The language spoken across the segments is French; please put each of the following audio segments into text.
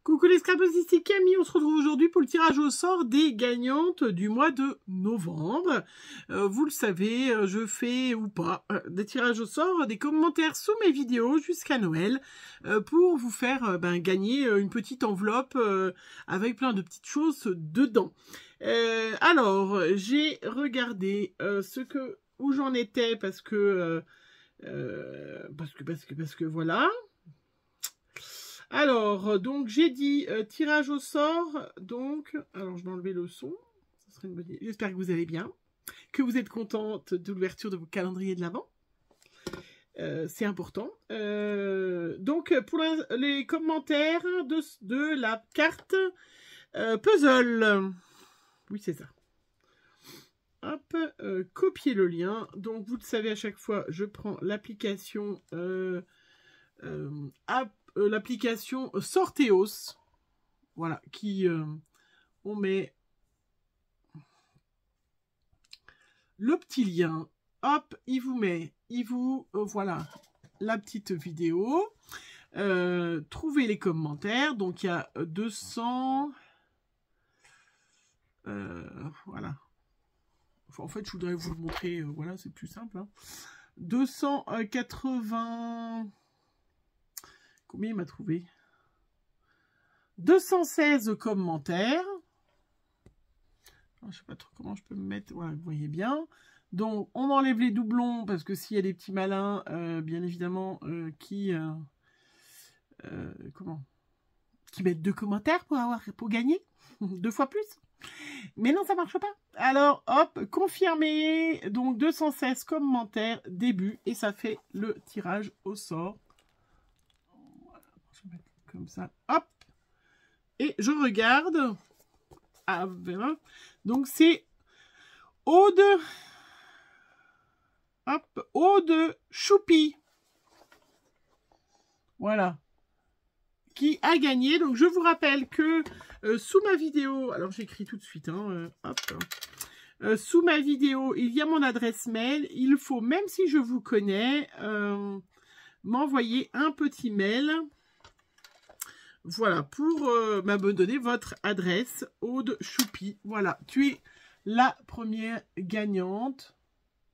Coucou les scrapers, ici Camille, on se retrouve aujourd'hui pour le tirage au sort des gagnantes du mois de novembre. Vous le savez, je fais ou pas des tirages au sort, des commentaires sous mes vidéos jusqu'à Noël pour vous faire gagner une petite enveloppe avec plein de petites choses dedans. Alors, j'ai regardé où j'en étais parce que voilà. Alors, donc j'ai dit tirage au sort, donc, alors je vais enlever le son, ça serait une bonne idée. J'espère que vous allez bien, que vous êtes contente de l'ouverture de vos calendriers de l'Avent, c'est important. Donc pour les commentaires de la carte puzzle, oui c'est ça. Hop, copier le lien, donc vous le savez à chaque fois, je prends l'application l'application Sorteos, voilà, qui on met le petit lien, hop, il vous voilà la petite vidéo, trouvez les commentaires, donc il y a 200, voilà, en fait je voudrais vous le montrer, voilà, c'est plus simple, hein. 280, combien il m'a trouvé? 216 commentaires. Je ne sais pas trop comment je peux me mettre. Voilà, vous voyez bien. Donc, on enlève les doublons parce que s'il y a des petits malins, bien évidemment, qui mettent 2 commentaires pour gagner 2 fois plus. Mais non, ça marche pas. Alors, hop, confirmé. Donc, 216 commentaires, début. Et ça fait le tirage au sort. Voilà, je vais mettre comme ça. Hop. Et je regarde. Ah, voilà. Donc, c'est Aude. Hop. Aude Choupi. Voilà. Qui a gagné. Donc, je vous rappelle que sous ma vidéo, alors j'écris tout de suite, hein, hop, sous ma vidéo, il y a mon adresse mail. Il faut, même si je vous connais, m'envoyer un petit mail. Voilà, pour me donner votre adresse, Aude Choupi. Voilà, tu es la première gagnante.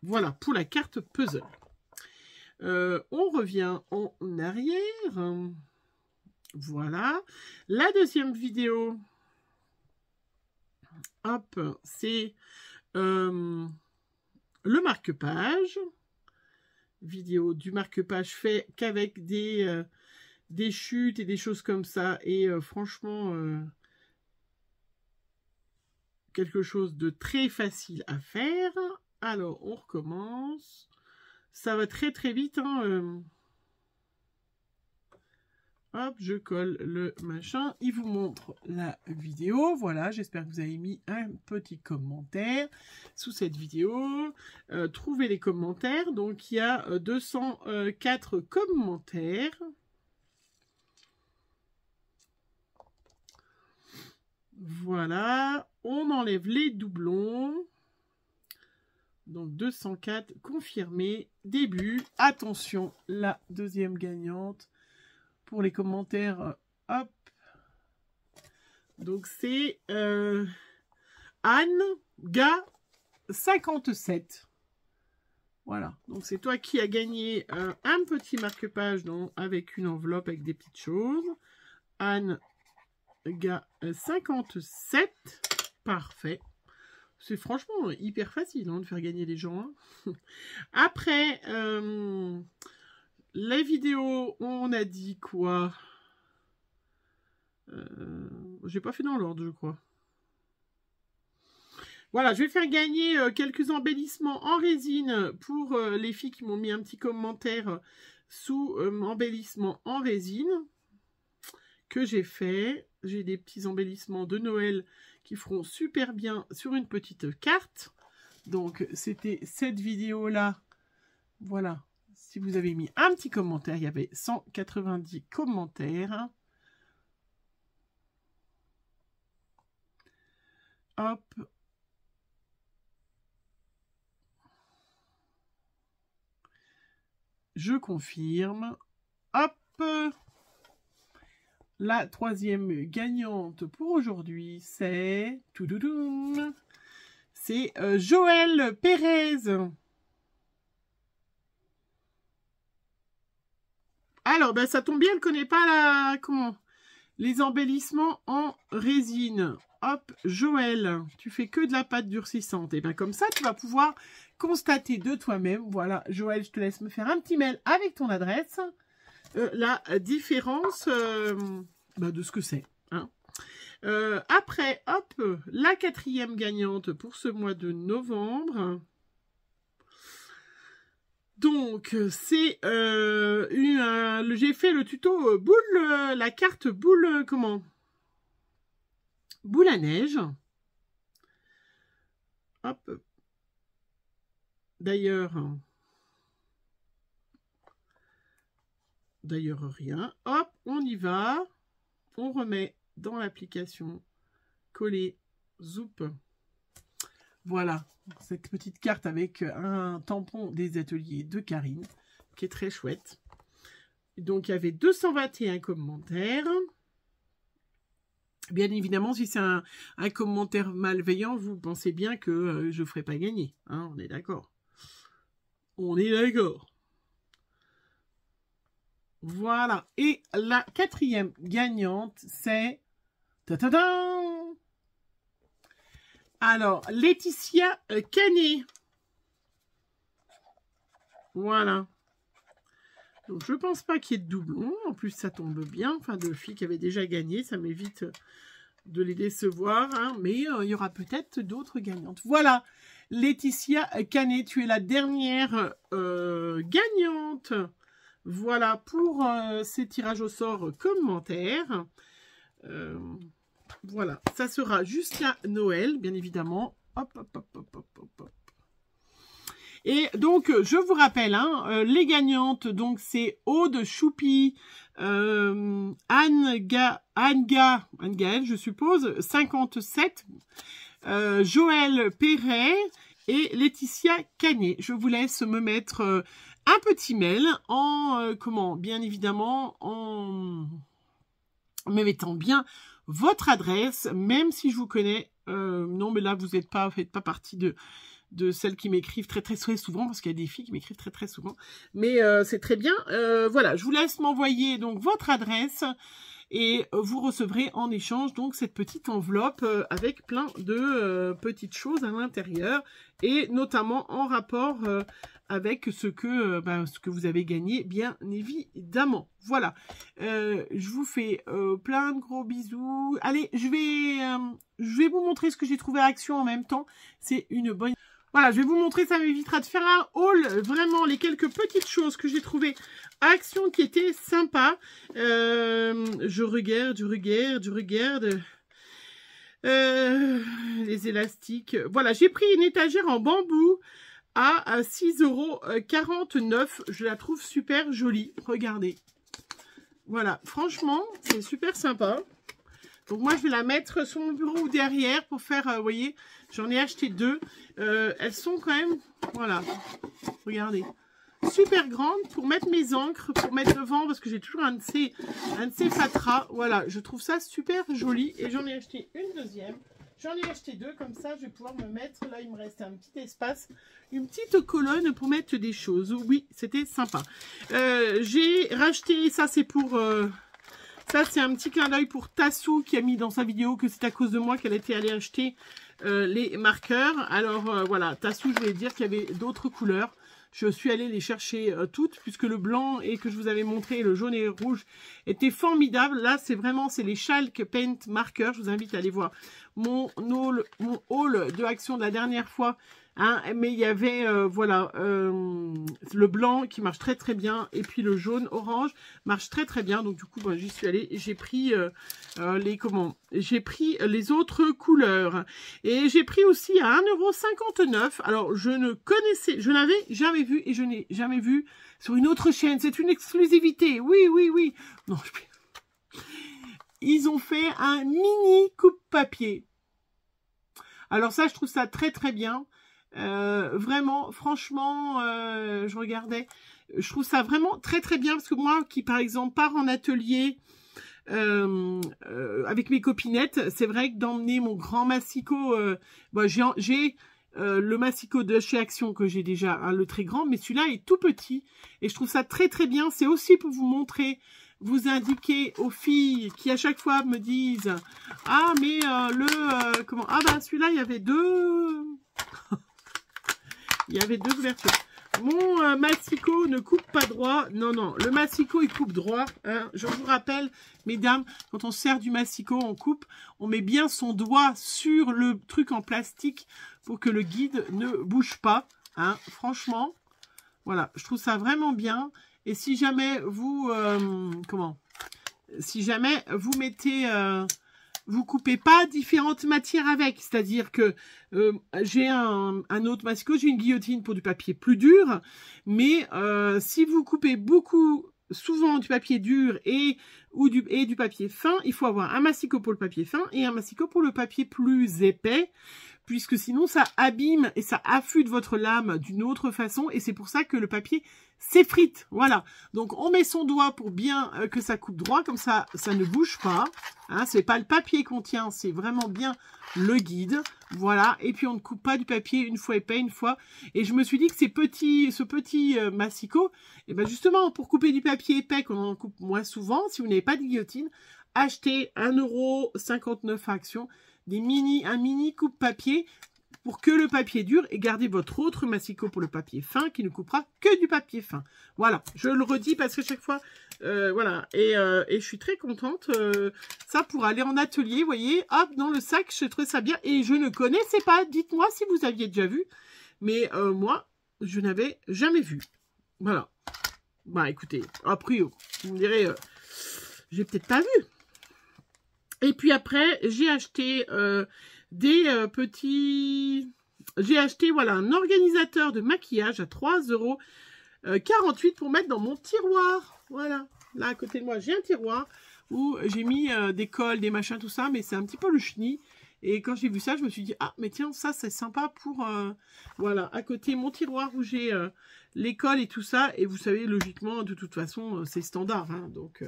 Voilà, pour la carte puzzle. On revient en arrière. Voilà. La deuxième vidéo, hop, c'est le marque-page. Vidéo du marque-page fait qu'avec des chutes et des choses comme ça. Et franchement, quelque chose de très facile à faire. Alors, on recommence. Ça va très très vite, hein, Hop, je colle le machin. Il vous montre la vidéo. Voilà, j'espère que vous avez mis un petit commentaire sous cette vidéo. Trouvez les commentaires. Donc, il y a 204 commentaires. Voilà. On enlève les doublons. Donc, 204 confirmé. Début. Attention, la deuxième gagnante. Pour les commentaires, hop. Donc, c'est Anne-Ga57. Voilà. Donc, c'est toi qui as gagné un petit marque-page avec une enveloppe avec des petites choses. Anne-Ga57. Parfait. C'est franchement hyper facile, hein, de faire gagner les gens, hein. Après, les vidéos, on a dit quoi? J'ai pas fait dans l'ordre, je crois. Voilà, je vais faire gagner quelques embellissements en résine pour les filles qui m'ont mis un petit commentaire sous embellissement en résine que j'ai fait. J'ai des petits embellissements de Noël qui feront super bien sur une petite carte. Donc, c'était cette vidéo-là. Voilà. Si vous avez mis un petit commentaire, il y avait 190 commentaires. Hop. Je confirme. Hop. la troisième gagnante pour aujourd'hui, c'est... C'est Joël Pérez. Alors, ben, ça tombe bien, elle ne connaît pas les embellissements en résine. Hop, Joël, tu fais que de la pâte durcissante. Et bien comme ça, tu vas pouvoir constater de toi-même. Voilà, Joël, je te laisse me faire un petit mail avec ton adresse. La différence de ce que c'est. Hein. Après, hop, la quatrième gagnante pour ce mois de novembre. Donc, c'est j'ai fait le tuto boule, la carte boule, boule à neige. Hop. D'ailleurs, rien. Hop, on y va. On remet dans l'application. Coller, zoup. Voilà, cette petite carte avec un tampon des ateliers de Karine, qui est très chouette. Donc, il y avait 221 commentaires. Bien évidemment, si c'est un commentaire malveillant, vous pensez bien que je ne ferai pas gagner. Hein, on est d'accord. On est d'accord. Voilà. Et la quatrième gagnante, c'est... Alors, Laetitia Canet. Voilà. Donc, je ne pense pas qu'il y ait de doublons. En plus, ça tombe bien. Enfin, de filles qui avaient déjà gagné. Ça m'évite de les décevoir. Hein. Mais il y aura peut-être d'autres gagnantes. Voilà. Laetitia Canet, tu es la dernière gagnante. Voilà pour ces tirages au sort commentaires. Voilà, ça sera jusqu'à Noël, bien évidemment. Hop, hop, hop, hop, hop, hop, hop. Et donc, je vous rappelle, hein, les gagnantes, donc c'est Aude Choupi, Anne Gaël, je suppose, 57, Joël Perret et Laetitia Canet. Je vous laisse me mettre un petit mail en, bien évidemment, en me mettant bien votre adresse, même si je vous connais. Non, mais là, vous faites pas partie de celles qui m'écrivent très souvent, parce qu'il y a des filles qui m'écrivent très souvent. Mais c'est très bien. Voilà, je vous laisse m'envoyer donc votre adresse et vous recevrez en échange donc cette petite enveloppe avec plein de petites choses à l'intérieur et notamment en rapport avec ce que vous avez gagné, bien évidemment. Voilà, je vous fais plein de gros bisous. Allez, je vais vous montrer ce que j'ai trouvé à Action en même temps. C'est une bonne... Voilà, je vais vous montrer, ça m'évitera de faire un haul, vraiment les quelques petites choses que j'ai trouvées à Action qui étaient sympas. Je regarde. Les élastiques. Voilà, j'ai pris une étagère en bambou à 6,49 €. Je la trouve super jolie. Regardez. Voilà, franchement, c'est super sympa. Donc moi, je vais la mettre sur mon bureau ou derrière pour faire, vous voyez, j'en ai acheté deux. Elles sont quand même, voilà, regardez, super grandes pour mettre mes encres, pour mettre devant, parce que j'ai toujours un de ces fatras. Voilà, je trouve ça super joli et j'en ai acheté une deuxième. J'en ai acheté deux, comme ça, je vais pouvoir me mettre, là, il me reste un petit espace, une petite colonne pour mettre des choses. Oui, c'était sympa. J'ai racheté, ça c'est pour... ça, c'est un petit clin d'œil pour Tassou qui a mis dans sa vidéo que c'est à cause de moi qu'elle était allée acheter les marqueurs. Alors, voilà, Tassou, je voulais dire qu'il y avait d'autres couleurs. Je suis allée les chercher toutes, puisque le blanc et que je vous avais montré, le jaune et le rouge, étaient formidables. Là, c'est les Chalk Paint Markers. Je vous invite à aller voir mon haul de Action de la dernière fois. Hein, mais il y avait, voilà, le blanc qui marche très bien. Et puis le jaune orange marche très bien. Donc du coup, ben, j'y suis allée et j'ai pris j'ai pris les autres couleurs. Et j'ai pris aussi à 1,59 €. Alors, je n'avais jamais vu et je n'ai jamais vu sur une autre chaîne. C'est une exclusivité. Oui. Non, ils ont fait un mini coupe-papier. Alors ça, je trouve ça très bien. Vraiment, franchement, je regardais, je trouve ça vraiment très bien parce que moi qui par exemple pars en atelier avec mes copinettes, c'est vrai que d'emmener mon grand massicot, j'ai le massicot de chez Action que j'ai déjà, hein, le très grand, mais celui-là est tout petit et je trouve ça très très bien. C'est aussi pour vous montrer, vous indiquer aux filles qui à chaque fois me disent ah mais comment, ah bah celui-là il y avait deux il y avait deux ouvertures. Mon massicot ne coupe pas droit. Non, non, le massicot, il coupe droit. Hein. Je vous rappelle, mesdames, quand on sert du massicot, on coupe, on met bien son doigt sur le truc en plastique pour que le guide ne bouge pas. Hein. Franchement, voilà, je trouve ça vraiment bien. Et si jamais vous... si jamais vous mettez... vous coupez pas différentes matières avec, c'est-à-dire que j'ai un autre massicot, j'ai une guillotine pour du papier plus dur, mais si vous coupez souvent du papier dur et du papier fin, il faut avoir un massicot pour le papier fin et un massicot pour le papier plus épais, puisque sinon ça abîme et ça affûte votre lame d'une autre façon, et c'est pour ça que le papier s'effrite. Voilà, donc on met son doigt pour bien que ça coupe droit, comme ça, ça ne bouge pas. Hein, c'est pas le papier qu'on tient, c'est vraiment bien le guide. Voilà, et puis on ne coupe pas du papier une fois épais, une fois. Et je me suis dit que ce petit massicot, et ben justement, pour couper du papier épais, qu'on en coupe moins souvent, si vous n'avez pas de guillotine, achetez 1,59 € à Action, un mini coupe-papier pour que le papier dure, et gardez votre autre massicot pour le papier fin qui ne coupera que du papier fin. Voilà, je le redis parce que chaque fois, voilà, et je suis très contente. Ça pour aller en atelier, vous voyez, hop, dans le sac, je trouve ça bien. Et je ne connaissais pas, dites-moi si vous aviez déjà vu, mais moi, je n'avais jamais vu. Voilà. Bah écoutez, après, vous me direz, j'ai peut-être pas vu. Et puis après, j'ai acheté j'ai acheté, voilà, un organisateur de maquillage à 3,48 € pour mettre dans mon tiroir. Voilà, là à côté de moi, j'ai un tiroir où j'ai mis des cols, des machins, tout ça, mais c'est un petit peu le chenille. Et quand j'ai vu ça, je me suis dit, ah, mais tiens, ça, c'est sympa pour, voilà, à côté, mon tiroir où j'ai les cols et tout ça. Et vous savez, logiquement, de toute façon, c'est standard. Hein, donc,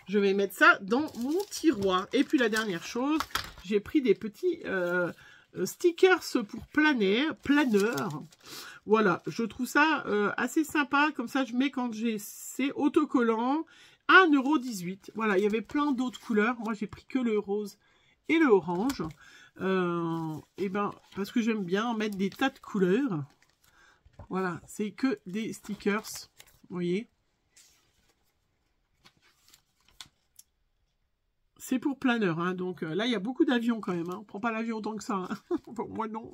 je vais mettre ça dans mon tiroir. Et puis, la dernière chose, j'ai pris des petits stickers pour planeur. Voilà, je trouve ça assez sympa. Comme ça, je mets quand c'est autocollant. 1,18 €. Voilà, il y avait plein d'autres couleurs. Moi, j'ai pris que le rose et le orange. Et ben, parce que j'aime bien mettre des tas de couleurs. Voilà, c'est que des stickers. Vous voyez. C'est pour planeur, hein, donc là, il y a beaucoup d'avions quand même. Hein. On ne prend pas l'avion autant que ça. Hein. Pour moi, non.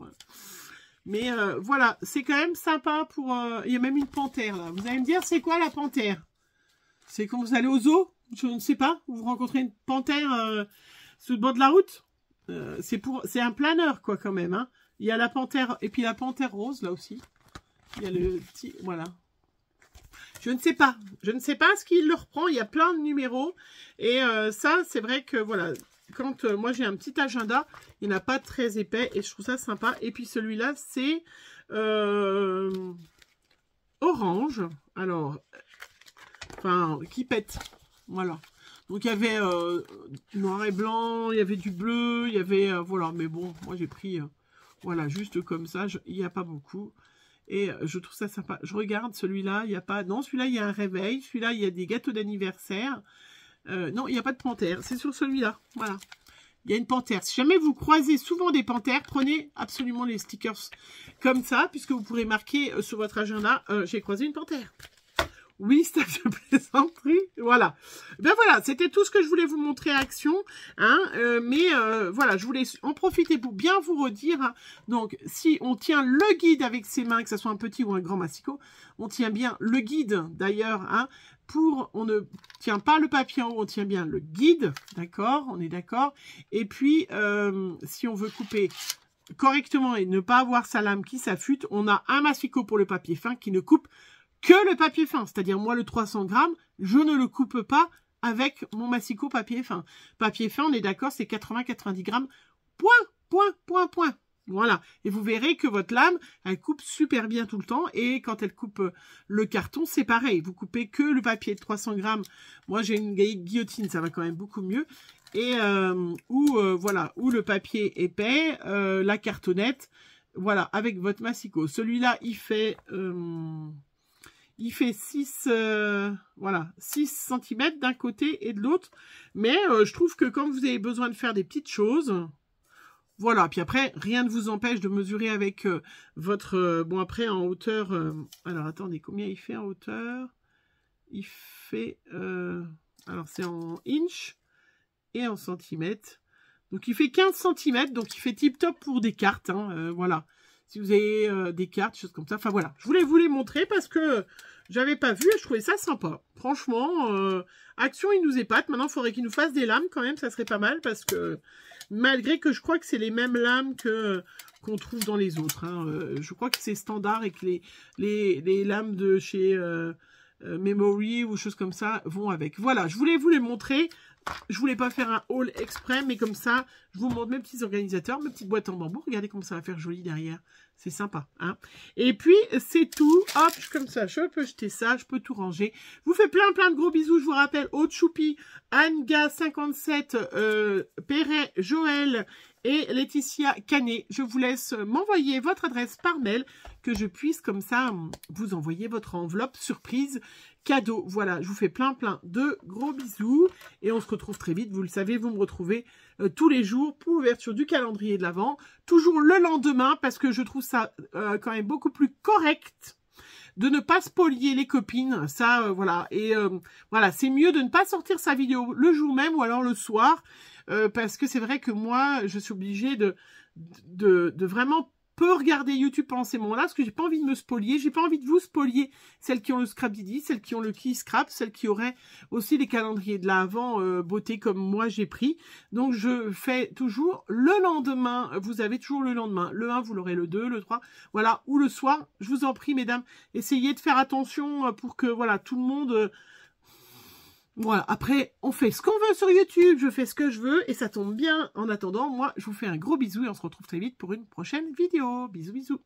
Mais voilà, c'est quand même sympa pour... il y a même une panthère, là. Vous allez me dire, c'est quoi la panthère? C'est quand vous allez au zoo? Je ne sais pas. Vous rencontrez une panthère sur le bord de la route? C'est un planeur, quoi, quand même. Hein. Il y a la panthère, et puis la panthère rose, là aussi. Il y a le petit... Voilà. Je ne sais pas. Je ne sais pas ce qu'il le reprend. Il y a plein de numéros. Et ça, c'est vrai que, voilà, quand moi, j'ai un petit agenda, il n'a pas très épais. Et je trouve ça sympa. Et puis, celui-là, c'est orange. Alors, enfin, qui pète. Voilà. Donc, il y avait noir et blanc. Il y avait du bleu. Il y avait, voilà. Mais bon, moi, j'ai pris, voilà, juste comme ça. Il n'y a pas beaucoup. Et je trouve ça sympa. Je regarde celui-là, il n'y a pas... Non, celui-là, il y a un réveil. Celui-là, il y a des gâteaux d'anniversaire. Non, il n'y a pas de panthère. C'est sur celui-là. Voilà. Il y a une panthère. Si jamais vous croisez souvent des panthères, prenez absolument les stickers comme ça, puisque vous pourrez marquer sur votre agenda, j'ai croisé une panthère. Oui, c'est un plaisanterie. Voilà. Ben voilà, c'était tout ce que je voulais vous montrer à Action. Hein, mais voilà, je voulais en profiter pour bien vous redire. Hein, donc, si on tient le guide avec ses mains, que ce soit un petit ou un grand massicot, on tient bien le guide d'ailleurs. Hein, on ne tient pas le papier en haut, on tient bien le guide. D'accord, on est d'accord. Et puis, si on veut couper correctement et ne pas avoir sa lame qui s'affûte, on a un massicot pour le papier fin qui ne coupe que le papier fin, c'est-à-dire moi le 300 grammes, je ne le coupe pas avec mon massicot papier fin. Papier fin, on est d'accord, c'est 80-90 grammes. Point. Voilà, et vous verrez que votre lame, elle coupe super bien tout le temps, et quand elle coupe le carton, c'est pareil. Vous coupez que le papier de 300 grammes. Moi, j'ai une guillotine, ça va quand même beaucoup mieux. Et voilà, ou le papier épais, la cartonnette, voilà, avec votre massicot. Celui-là, il fait 6, voilà, 6 cm d'un côté et de l'autre. Mais je trouve que quand vous avez besoin de faire des petites choses, voilà. Puis après, rien ne vous empêche de mesurer avec votre... bon, après, en hauteur... alors, attendez, combien il fait en hauteur? Il fait... alors, c'est en inch et en centimètres. Donc, il fait 15 cm. Donc, il fait tip-top pour des cartes. Hein, voilà. Si vous avez des cartes, choses comme ça. Enfin, voilà. Je voulais vous les montrer parce que j'avais pas vu et je trouvais ça sympa. Franchement, Action, il nous épate. Maintenant, il faudrait qu'il nous fasse des lames quand même. Ça serait pas mal parce que, malgré que je crois que c'est les mêmes lames qu'on trouve dans les autres. Hein. Je crois que c'est standard et que les lames de chez Memory ou choses comme ça vont avec. Voilà, je voulais vous les montrer. Je voulais pas faire un haul exprès, mais comme ça, je vous montre mes petits organisateurs, mes petites boîtes en bambou. Regardez comme ça va faire joli derrière. C'est sympa. Hein, et puis, c'est tout. Hop, comme ça, je peux jeter ça, je peux tout ranger. Je vous fais plein de gros bisous. Je vous rappelle, Aude Choupi, Anga57, Perret, Joël et Laetitia Canet. Je vous laisse m'envoyer votre adresse par mail, que je puisse comme ça vous envoyer votre enveloppe surprise cadeau. Voilà, je vous fais plein de gros bisous et on se retrouve très vite. Vous le savez, vous me retrouvez tous les jours pour l'ouverture du calendrier de l'Avent, toujours le lendemain parce que je trouve ça quand même beaucoup plus correct de ne pas spolier les copines. Ça, voilà. Et voilà, c'est mieux de ne pas sortir sa vidéo le jour même ou alors le soir parce que c'est vrai que moi, je suis obligée de vraiment peu regarder YouTube pendant ces moments-là, parce que j'ai pas envie de me spolier, j'ai pas envie de vous spolier, celles qui ont le Scrap Didi, celles qui ont le Key Scrap, celles qui auraient aussi les calendriers de l'Avent beauté comme moi j'ai pris. Donc je fais toujours le lendemain, vous avez toujours le lendemain, le 1 vous l'aurez le 2, le 3, voilà, ou le soir. Je vous en prie mesdames, essayez de faire attention pour que voilà tout le monde... Voilà, après, on fait ce qu'on veut sur YouTube, je fais ce que je veux, et ça tombe bien. En attendant, moi, je vous fais un gros bisou, et on se retrouve très vite pour une prochaine vidéo. Bisous, bisous.